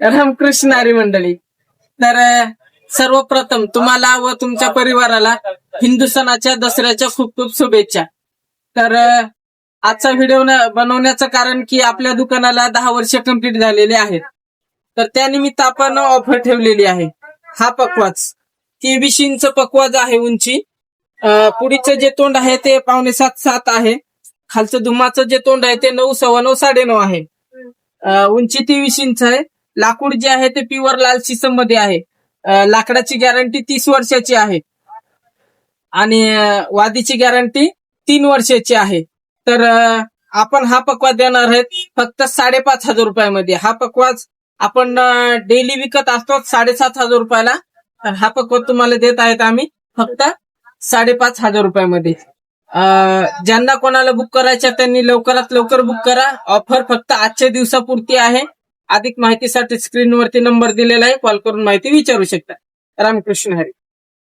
रामकृष्ण हरी मंडळी. तर सर्वप्रथम तुम्हाला व तुमच्या परिवाराला हिंदू सणाच्या दसऱ्याच्या खूप खूप शुभेच्छा. तर आजचा व्हिडिओ बनवण्याचं कारण की आपल्या दुकानाला 10 वर्ष कंप्लीट झालेले आहेत. तर त्यानिमित्त आपण ऑफर ठेवलेली आहे. हा पकवाज 23 इंच पकवाज आहे. उंची पुढीचं जे तोंड आहे ते 6.5-7 आहे. खालचं धुमाचं जे तोंड आहे ते 9, 9.25, 9.5 आहे. उंची 23 इंच आहे. लाकूड जे आहे ते प्युअर लाल शिसम मध्ये आहे. लाकडाची गॅरंटी 30 वर्षाची आहे आणि वादीची गॅरंटी 3 वर्षाची आहे. तर आपण हा पकवाज देणार आहेत फक्त 5,500 रुपयामध्ये. हा पकवाज आपण डेली विकत असतो 7,500 रुपयाला. हा पकवाज तुम्हाला देत आहेत आम्ही फक्त 5,500 रुपयामध्ये. ज्यांना कोणाला बुक करायचं त्यांनी लवकरात लवकर बुक करा. ऑफर फक्त आजच्या दिवसापुरती आहे. अधिक माहितीसाठी स्क्रीनवरती नंबर दिलेला आहे, कॉल करून माहिती विचारू शकता. रामकृष्ण हरी.